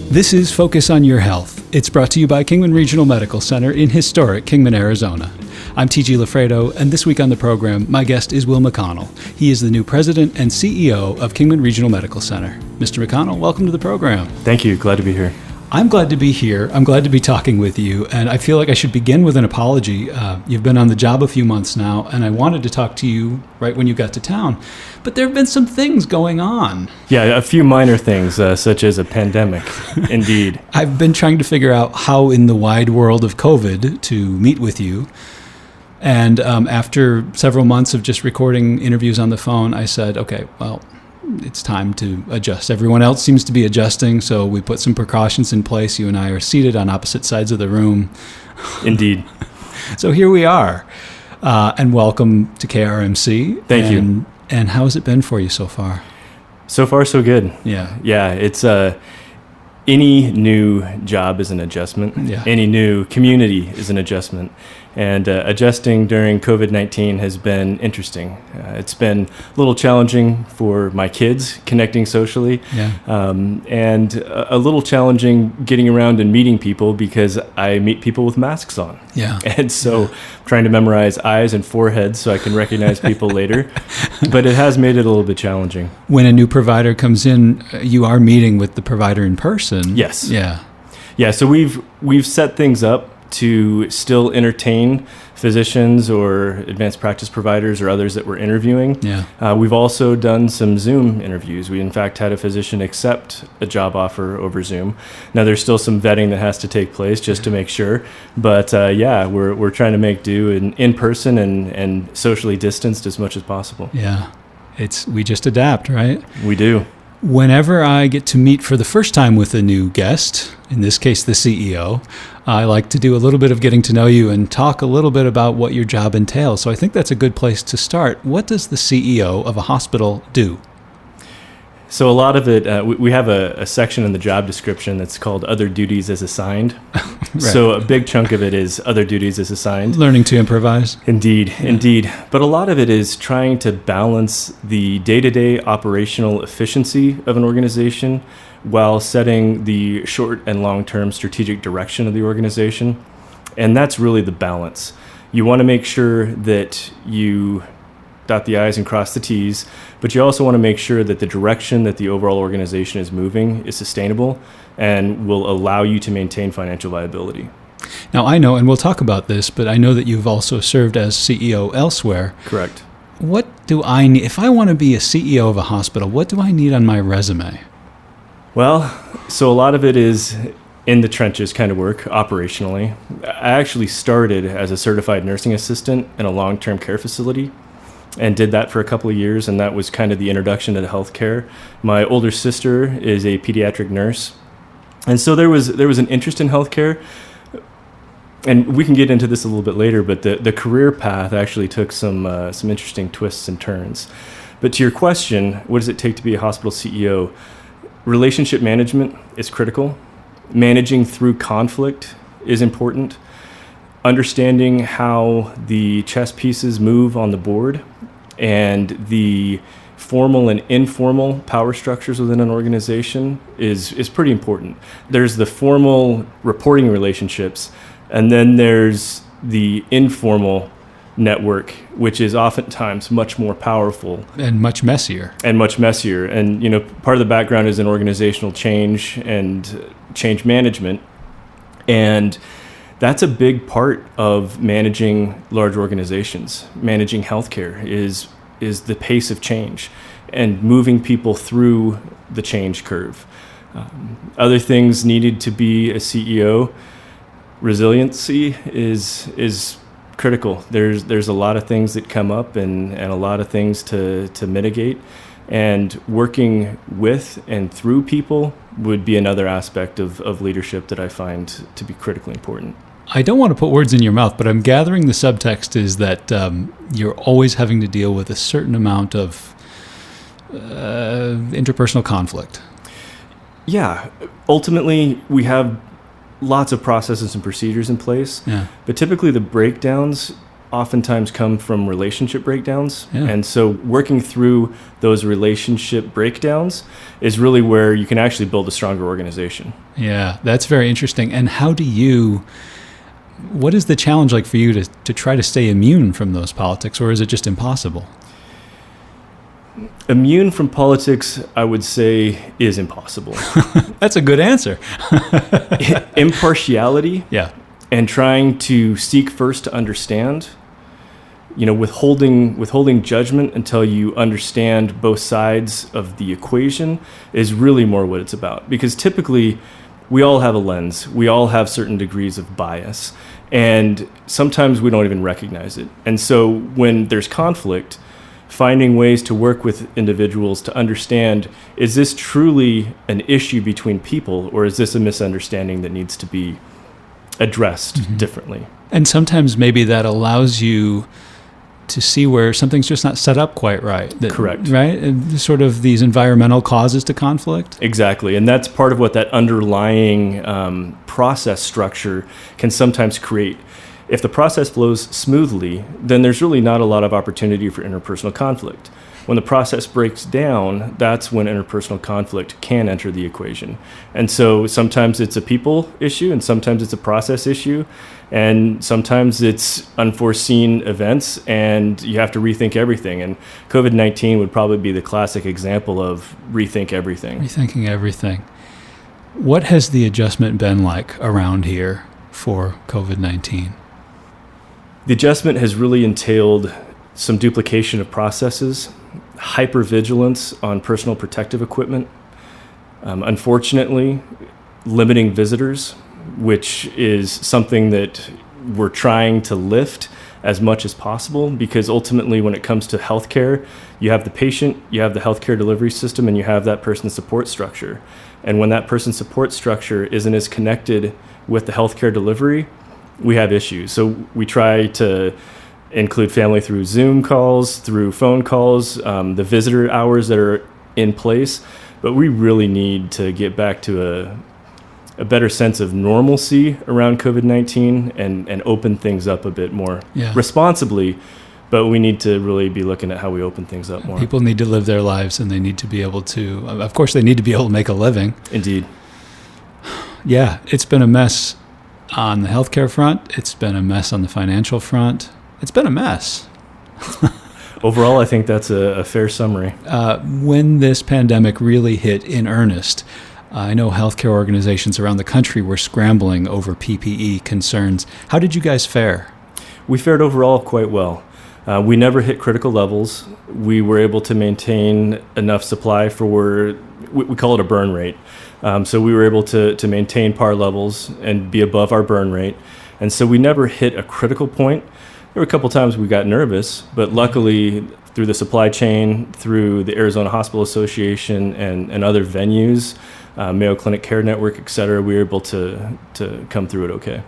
This is Focus on Your Health. It's brought to you by Kingman Regional Medical Center in historic Kingman, Arizona. I'm T.G. Lafredo, and this week on the program, my guest is Will McConnell. He is the new president and CEO of Kingman Regional Medical Center. Mr. McConnell, welcome to the program. Thank you. Glad to be here. I'm glad to be here. I'm glad to be talking with you, and I feel like I should begin with an apology. You've been on the job a few months now, and I wanted to talk to you right when you got to town, but there have been some things going on. Yeah, a few minor things, such as a pandemic, indeed. I've been trying to figure out how in the wide world of COVID to meet with you, and after several months of just recording interviews on the phone, I said, okay, well, it's time to adjust. Everyone else seems to be adjusting, so we put some precautions in place. You and I are seated on opposite sides of the room. Indeed. So here we are, and welcome to KRMC. Thank you. And how has it been for you so far? So far, so good. Yeah. Yeah, it's any new job is an adjustment. Yeah. Any new community is an adjustment. And adjusting during COVID-19 has been interesting. It's been a little challenging for my kids connecting socially, and a little challenging getting around and meeting people because I meet people with masks on. Yeah. And so trying to memorize eyes and foreheads so I can recognize people later. But it has made it a little bit challenging. When a new provider comes in, you are meeting with the provider in person. Yes. Yeah. Yeah, so we've set things up to still entertain physicians or advanced practice providers or others that we're interviewing. Yeah. We've also done some Zoom interviews. We, in fact, had a physician accept a job offer over Zoom. Now, there's still some vetting that has to take place just to make sure. But, we're trying to make do in person and socially distanced as much as possible. Yeah. We just adapt, right? We do. Whenever I get to meet for the first time with a new guest, in this case the CEO, I like to do a little bit of getting to know you and talk a little bit about what your job entails. So I think that's a good place to start. What does the CEO of a hospital do? So a lot of it, we have a section in the job description that's called Other Duties as Assigned. Right. So a big chunk of it is Other Duties as Assigned. Learning to improvise. Indeed. But a lot of it is trying to balance the day-to-day operational efficiency of an organization while setting the short and long-term strategic direction of the organization. And that's really the balance. You want to make sure that you dot the I's and cross the T's, but you also want to make sure that the direction that the overall organization is moving is sustainable and will allow you to maintain financial viability. Now, I know, and we'll talk about this, but I know that you've also served as CEO elsewhere. Correct. What do I need? If I want to be a CEO of a hospital, what do I need on my resume? Well, so a lot of it is in the trenches kind of work operationally. I actually started as a certified nursing assistant in a long-term care facility and did that for a couple of years, and that was kind of the introduction to healthcare. My older sister is a pediatric nurse, and so there was an interest in healthcare, and we can get into this a little bit later, but the career path actually took some interesting twists and turns. But to your question, what does it take to be a hospital CEO? Relationship management is critical. Managing through conflict is important. Understanding how the chess pieces move on the board and the formal and informal power structures within an organization is pretty important. There's the formal reporting relationships, and then there's the informal network, which is oftentimes much more powerful. And much messier. And, part of the background is in organizational change and change management. And that's a big part of managing large organizations. Managing healthcare is the pace of change and moving people through the change curve. Other things needed to be a CEO. Resiliency is critical. There's a lot of things that come up and a lot of things to mitigate. And working with and through people would be another aspect of leadership that I find to be critically important. I don't want to put words in your mouth, but I'm gathering the subtext is that you're always having to deal with a certain amount of interpersonal conflict. Yeah. Ultimately, we have lots of processes and procedures in place, but typically the breakdowns oftentimes come from relationship breakdowns. Yeah. And so working through those relationship breakdowns is really where you can actually build a stronger organization. Yeah, that's very interesting. And what is the challenge like for you to try to stay immune from those politics, or is it just impossible? Immune from politics, I would say, is impossible. That's a good answer. Impartiality, Yeah. and trying to seek first to understand, withholding judgment until you understand both sides of the equation is really more what it's about. Because typically, we all have a lens. We all have certain degrees of bias. And sometimes we don't even recognize it. And so when there's conflict, finding ways to work with individuals to understand, is this truly an issue between people, or is this a misunderstanding that needs to be addressed differently? And sometimes maybe that allows you to see where something's just not set up quite right. Correct. Right? And sort of these environmental causes to conflict. Exactly. And that's part of what that underlying process structure can sometimes create. If the process flows smoothly, then there's really not a lot of opportunity for interpersonal conflict. When the process breaks down, that's when interpersonal conflict can enter the equation. And so sometimes it's a people issue, and sometimes it's a process issue, and sometimes it's unforeseen events, and you have to rethink everything. And COVID-19 would probably be the classic example of rethink everything. Rethinking everything. What has the adjustment been like around here for COVID-19? The adjustment has really entailed some duplication of processes, hypervigilance on personal protective equipment, unfortunately, limiting visitors, which is something that we're trying to lift as much as possible, because ultimately when it comes to healthcare, you have the patient, you have the healthcare delivery system, and you have that person's support structure. And when that person's support structure isn't as connected with the healthcare delivery, we have issues. So we try to include family through Zoom calls, through phone calls, the visitor hours that are in place. But we really need to get back to a better sense of normalcy around COVID-19 and open things up a bit more responsibly. But we need to really be looking at how we open things up more. People need to live their lives, and they need to be able to, of course, they need to be able to make a living. Indeed. Yeah, it's been a mess on the healthcare front. It's been a mess on the financial front. It's been a mess. Overall, I think that's a fair summary. When this pandemic really hit in earnest, I know healthcare organizations around the country were scrambling over PPE concerns. How did you guys fare? We fared overall quite well. We never hit critical levels. We were able to maintain enough supply for, we call it a burn rate. So we were able to maintain par levels and be above our burn rate. And so we never hit a critical point. There were a couple times we got nervous, but luckily through the supply chain, through the Arizona Hospital Association and other venues, Mayo Clinic Care Network, et cetera, we were able to come through it okay.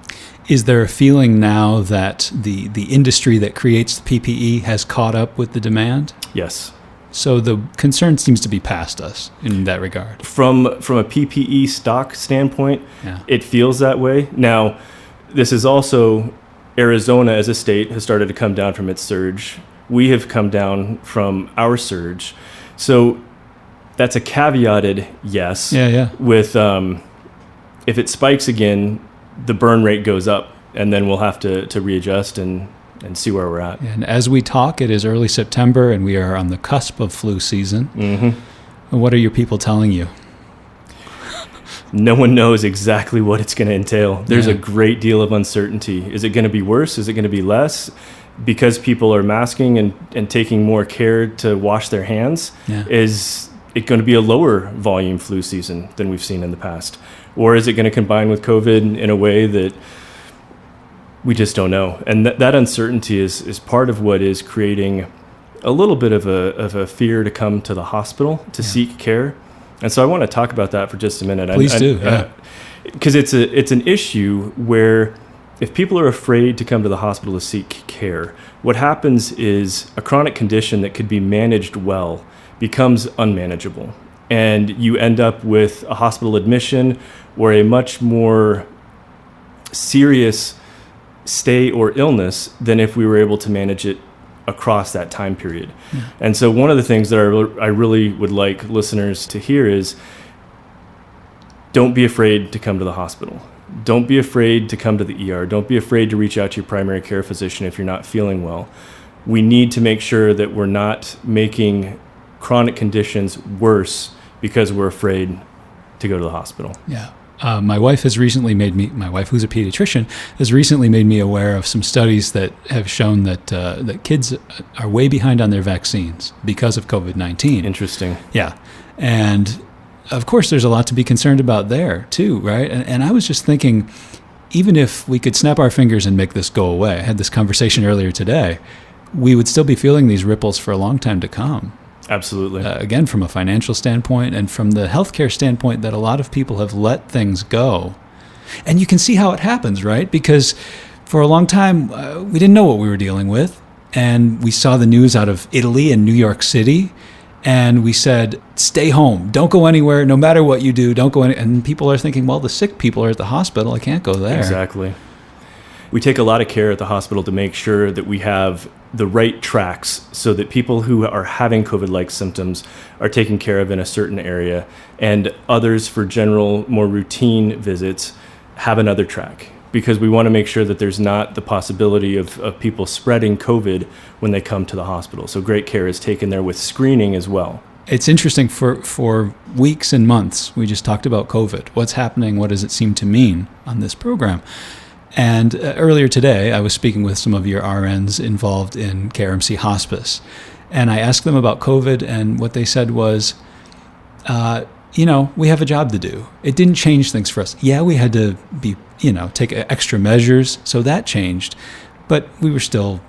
Is there a feeling now that the industry that creates the PPE has caught up with the demand? Yes. So the concern seems to be past us in that regard. From a PPE stock standpoint, It feels that way. Now, this is also Arizona as a state has started to come down from its surge. We have come down from our surge. So that's a caveated yes. With if it spikes again, the burn rate goes up, and then we'll have to readjust and see where we're at. And as we talk, it is early September, and we are on the cusp of flu season. Mm-hmm. What are your people telling you? No one knows exactly what it's going to entail. There's a great deal of uncertainty. Is it going to be worse? Is it going to be less? Because people are masking and taking more care to wash their hands, is it going to be a lower volume flu season than we've seen in the past? Or is it going to combine with COVID in a way that we just don't know? And that uncertainty is part of what is creating a little bit of a fear to come to the hospital to seek care. And so I want to talk about that for just a minute. Please do. Because it's an issue where if people are afraid to come to the hospital to seek care, what happens is a chronic condition that could be managed well becomes unmanageable. And you end up with a hospital admission or a much more serious stay or illness than if we were able to manage it across that time period. Yeah. And so one of the things that I really would like listeners to hear is, don't be afraid to come to the hospital. Don't be afraid to come to the ER. Don't be afraid to reach out to your primary care physician if you're not feeling well. We need to make sure that we're not making chronic conditions worse because we're afraid to go to the hospital. Yeah. My wife, who's a pediatrician, has recently made me aware of some studies that have shown that kids are way behind on their vaccines because of COVID-19. Interesting. Yeah. And of course, there's a lot to be concerned about there too, right? And I was just thinking, even if we could snap our fingers and make this go away, I had this conversation earlier today, we would still be feeling these ripples for a long time to come. Absolutely. Again, from a financial standpoint and from the healthcare standpoint, that a lot of people have let things go. And you can see how it happens, right? Because for a long time, we didn't know what we were dealing with. And we saw the news out of Italy and New York City. And we said, stay home. Don't go anywhere. No matter what you do, don't go anywhere. And people are thinking, well, the sick people are at the hospital. I can't go there. Exactly. We take a lot of care at the hospital to make sure that we have the right tracks so that people who are having COVID-like symptoms are taken care of in a certain area, and others for general, more routine visits have another track, because we want to make sure that there's not the possibility of people spreading COVID when they come to the hospital. So great care is taken there with screening as well. It's interesting, for weeks and months, we just talked about COVID. What's happening? What does it seem to mean on this program? And earlier today, I was speaking with some of your RNs involved in KRMC hospice. And I asked them about COVID, and what they said was, we have a job to do. It didn't change things for us. Yeah, we had to take extra measures, so that changed. But we were still,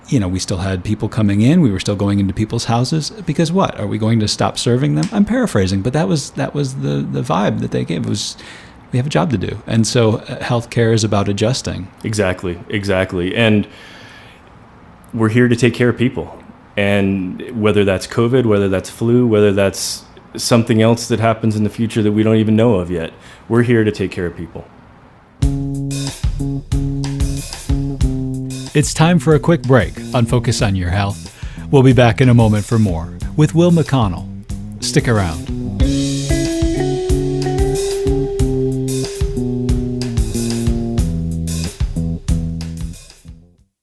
we still had people coming in. We were still going into people's houses. Because what? Are we going to stop serving them? I'm paraphrasing, but that was the vibe that they gave. It was, we have a job to do. And so healthcare is about adjusting. Exactly. And we're here to take care of people. And whether that's COVID, whether that's flu, whether that's something else that happens in the future that we don't even know of yet, we're here to take care of people. It's time for a quick break on Focus on Your Health. We'll be back in a moment for more with Will McConnell. Stick around.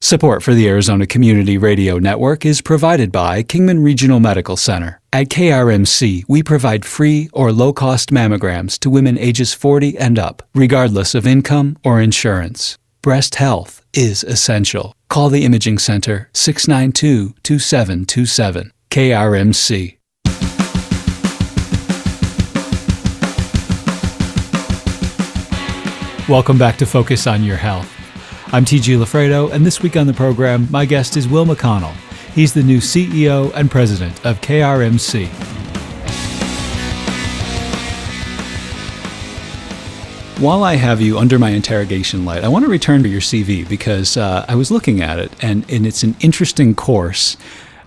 Support for the Arizona Community Radio Network is provided by Kingman Regional Medical Center. At KRMC, we provide free or low-cost mammograms to women ages 40 and up, regardless of income or insurance. Breast health is essential. Call the Imaging Center 692-2727. KRMC. Welcome back to Focus on Your Health. I'm T.G. Lafredo, and this week on the program, my guest is Will McConnell. He's the new CEO and president of KRMC. While I have you under my interrogation light, I want to return to your CV because I was looking at it, and it's an interesting course.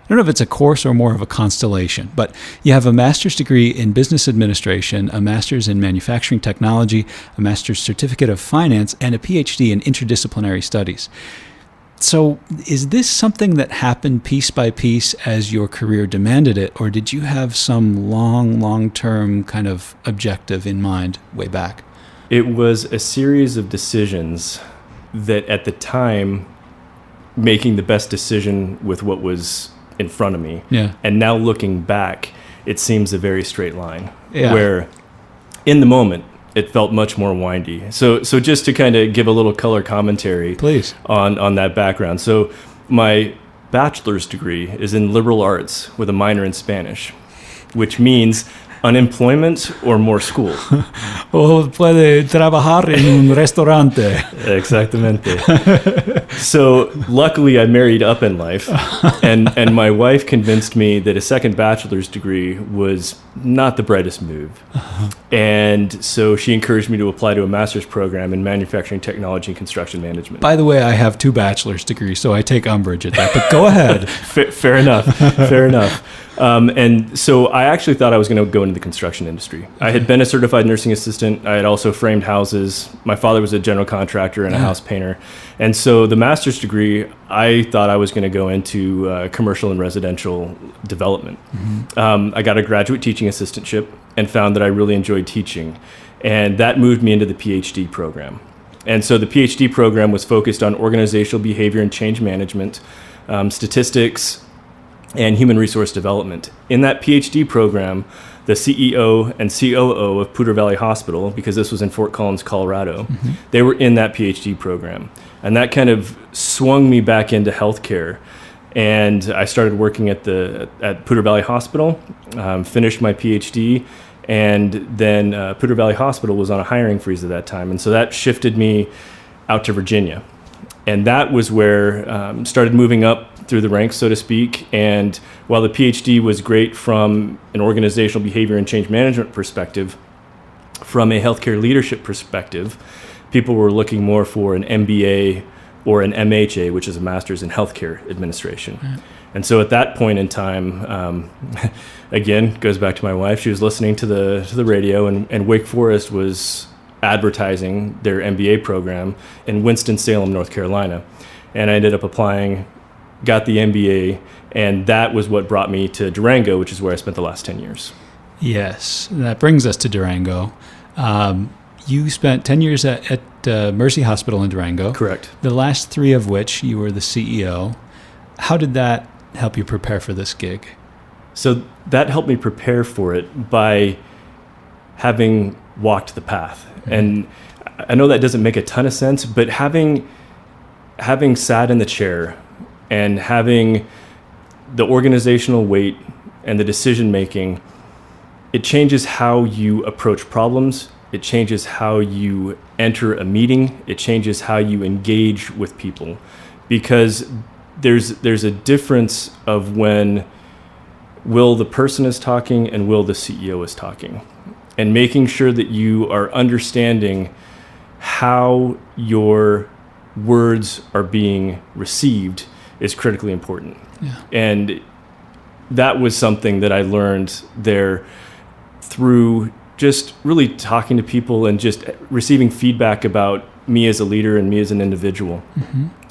I don't know if it's a course or more of a constellation, but you have a master's degree in business administration, a master's in manufacturing technology, a master's certificate of finance, and a PhD in interdisciplinary studies. So is this something that happened piece by piece as your career demanded it, or did you have some long-term kind of objective in mind way back? It was a series of decisions that at the time, making the best decision with what was in front of me. Yeah. And now looking back, it seems a very straight line. Yeah. Where in the moment, it felt much more windy. So just to kind of give a little color commentary, please, on that background. So my bachelor's degree is in liberal arts with a minor in Spanish, which means unemployment or more school. O puede trabajar en un restaurante. Exactamente. So luckily I married up in life, and my wife convinced me that a second bachelor's degree was not the brightest move. Uh-huh. And so she encouraged me to apply to a master's program in manufacturing technology and construction management. By the way, I have 2 bachelor's degrees, so I take umbrage at that, but go ahead. Fair enough. And so I actually thought I was going to go into the construction industry. I had been a certified nursing assistant. I had also framed houses. My father was a general contractor and a house painter. And so the master's degree, I thought I was going to go into commercial and residential development. I got a graduate teaching assistantship and found that I really enjoyed teaching. And that moved me into the PhD program. And so the PhD program was focused on organizational behavior and change management, statistics, and human resource development. In that PhD program, the CEO and COO of Poudre Valley Hospital, because this was in Fort Collins, Colorado, they were in that PhD program. And that kind of swung me back into healthcare. And I started working at Poudre Valley Hospital, finished my PhD, and then Poudre Valley Hospital was on a hiring freeze at that time. And so that shifted me out to Virginia. And that was where started moving up through the ranks, so to speak. And while the PhD was great from an organizational behavior and change management perspective, from a healthcare leadership perspective, people were looking more for an MBA or an MHA, which is a Master's in Healthcare Administration. And so at that point in time, again, goes back to my wife. She was listening to the radio, and Wake Forest was advertising their MBA program in Winston-Salem, North Carolina. And I ended up applying, got the MBA, and that was what brought me to Durango, which is where I spent the last 10 years. Yes, that brings us to Durango. You spent 10 years at Mercy Hospital in Durango. Correct. The last 3 of which you were the CEO. How did that help you prepare for this gig? So that helped me prepare for it by having walked the path. And I know that doesn't make a ton of sense, but having sat in the chair and having the organizational weight and the decision making, it changes how you approach problems. It changes how you enter a meeting. It changes how you engage with people, because there's a difference of when Will the person is talking and Will the CEO is talking, and making sure that you are understanding how your words are being received is critically important. Yeah. And that was something that I learned there through just really talking to people and just receiving feedback about me as a leader and me as an individual.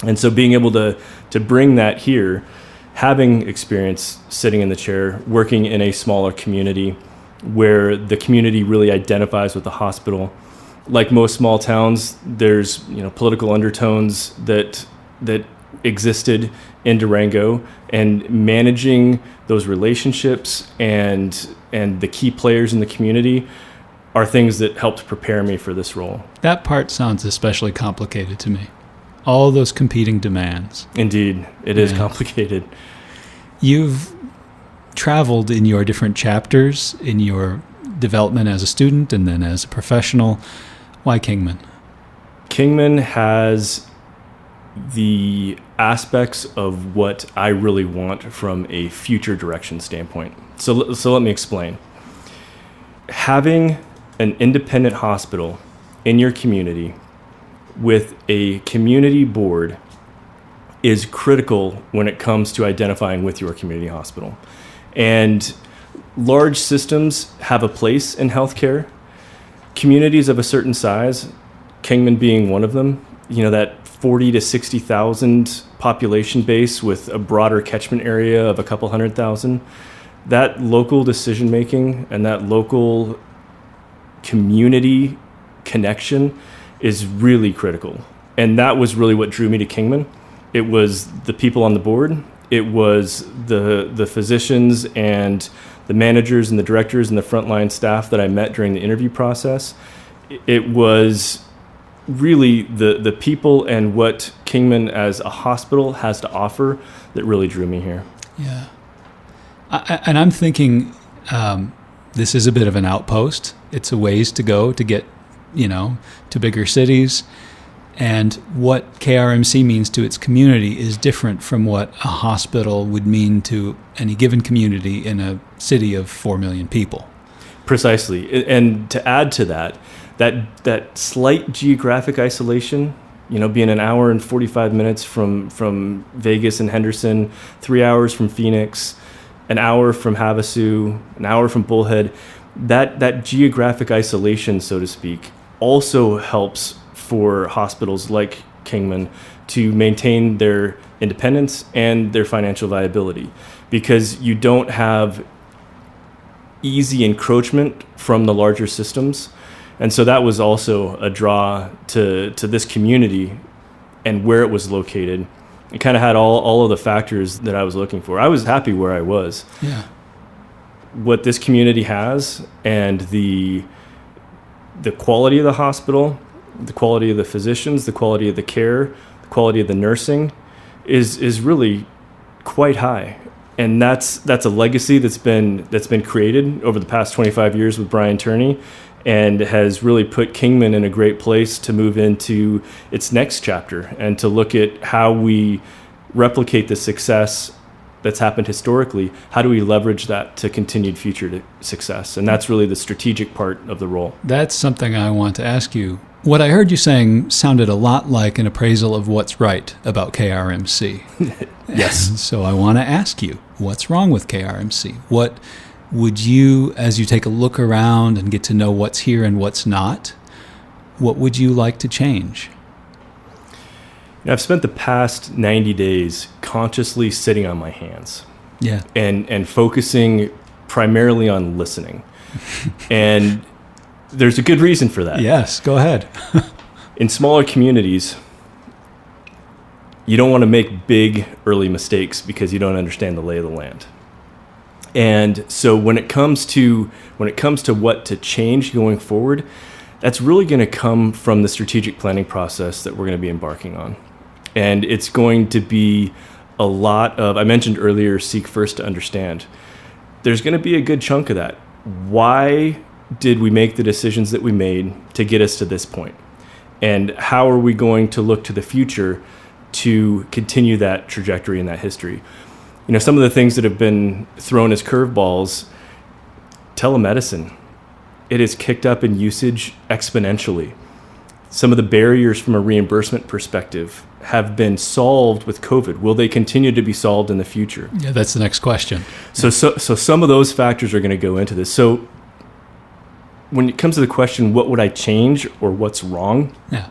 And so being able to bring that here, having experience sitting in the chair, working in a smaller community where the community really identifies with the hospital. Like most small towns, there's political undertones that existed in Durango, and managing those relationships and the key players in the community are things that helped prepare me for this role. That part sounds especially complicated to me. All those competing demands. Indeed, it is complicated. You've traveled in your different chapters in your development as a student and then as a professional. Why Kingman? Kingman has the aspects of what I really want from a future direction standpoint. So let me explain. Having an independent hospital in your community with a community board is critical when it comes to identifying with your community hospital. And large systems have a place in healthcare. Communities of a certain size, Kingman being one of them, that 40 to 60,000 population base with a broader catchment area of a couple 100,000, that local decision making and that local community connection is really critical. And that was really what drew me to Kingman. It was the people on the board. It was the physicians and the managers and the directors and the frontline staff that I met during the interview process. It was really the people and what Kingman as a hospital has to offer that really drew me here. Yeah. And I'm thinking this is a bit of an outpost. It's a ways to go to get, to bigger cities. And what KRMC means to its community is different from what a hospital would mean to any given community in a city of 4 million people. Precisely. And to add to that slight geographic isolation, being an hour and 45 minutes from Vegas and Henderson, 3 hours from Phoenix, an hour from Havasu, an hour from Bullhead, that geographic isolation, so to speak, also helps for hospitals like Kingman to maintain their independence and their financial viability, because you don't have easy encroachment from the larger systems. And so that was also a draw to this community and where it was located. It kind of had all of the factors that I was looking for. I was happy where I was. Yeah. What this community has, and the quality of the hospital, the quality of the physicians, the quality of the care, the quality of the nursing is really quite high. And that's a legacy that's been created over the past 25 years with Brian Turney, and has really put Kingman in a great place to move into its next chapter and to look at how we replicate the success that's happened historically. How do we leverage that to continued future success? And that's really the strategic part of the role. That's something I want to ask you. What I heard you saying sounded a lot like an appraisal of what's right about KRMC. Yes. So I want to ask you, what's wrong with KRMC? What would you, as you take a look around and get to know what's here and what's not, what would you like to change? I've spent the past 90 days consciously sitting on my hands. Yeah. And focusing primarily on listening. And there's a good reason for that. Yes, go ahead. In smaller communities, you don't want to make big early mistakes because you don't understand the lay of the land. And so when it comes to what to change going forward, that's really going to come from the strategic planning process that we're going to be embarking on. And it's going to be a lot of, I mentioned earlier, seek first to understand. There's going to be a good chunk of that. Why did we make the decisions that we made to get us to this point? And how are we going to look to the future to continue that trajectory and that history? You know, some of the things that have been thrown as curveballs, telemedicine, it has kicked up in usage exponentially. Some of the barriers from a reimbursement perspective have been solved with COVID. Will they continue to be solved in the future? Yeah, that's the next question. So some of those factors are going to go into this. So when it comes to the question, what would I change or what's wrong? Yeah.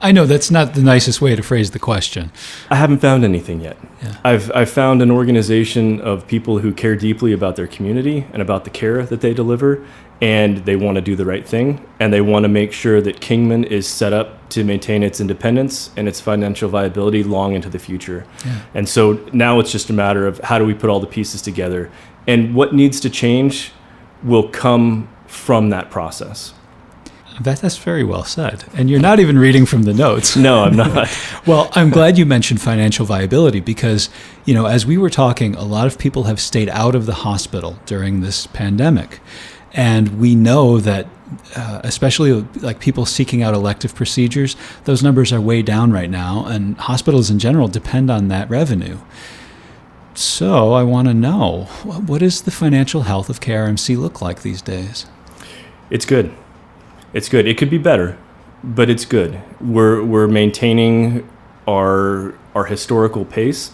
I know that's not the nicest way to phrase the question. I haven't found anything yet. Yeah. I've found an organization of people who care deeply about their community and about the care that they deliver, and they want to do the right thing, and they want to make sure that Kingman is set up to maintain its independence and its financial viability long into the future. Yeah. And so now it's just a matter of how do we put all the pieces together, and what needs to change will come from that process. That's very well said. And you're not even reading from the notes. No, I'm not. Well, I'm glad you mentioned financial viability because, you know, as we were talking, a lot of people have stayed out of the hospital during this pandemic. And we know that, especially like people seeking out elective procedures, those numbers are way down right now. And hospitals in general depend on that revenue. So I want to know, what does the financial health of KRMC look like these days? It's good. It's good. It could be better, but it's good. We're maintaining our historical pace.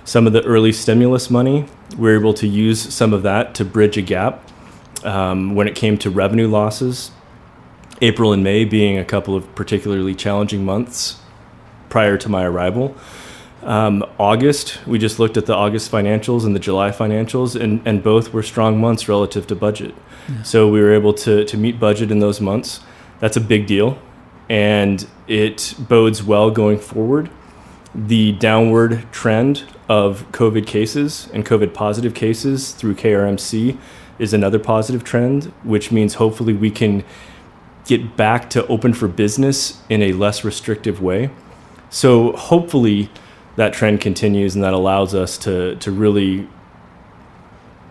Some of the early stimulus money, we're able to use some of that to bridge a gap when it came to revenue losses. April and May being a couple of particularly challenging months prior to my arrival. August, we just looked at the August financials and the July financials, and both were strong months relative to budget. Yeah. So we were able to meet budget in those months. That's a big deal, and it bodes well going forward. The downward trend of COVID cases and COVID positive cases through KRMC is another positive trend, which means hopefully we can get back to open for business in a less restrictive way. So hopefully that trend continues, and that allows us to really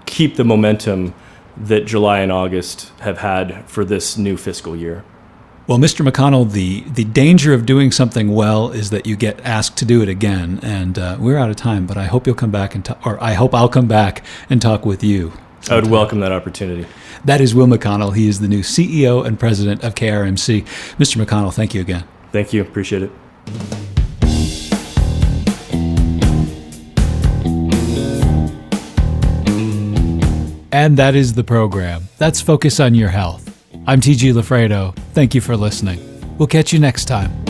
keep the momentum that July and August have had for this new fiscal year. Well, Mr. McConnell, the danger of doing something well is that you get asked to do it again, and we're out of time. But I hope you'll come back I hope I'll come back and talk with you sometime. I would welcome that opportunity. That is Will McConnell. He is the new CEO and president of KRMC. Mr. McConnell, thank you again. Thank you. Appreciate it. And that is the program. That's Focus on Your Health. I'm TG Lafredo. Thank you for listening. We'll catch you next time.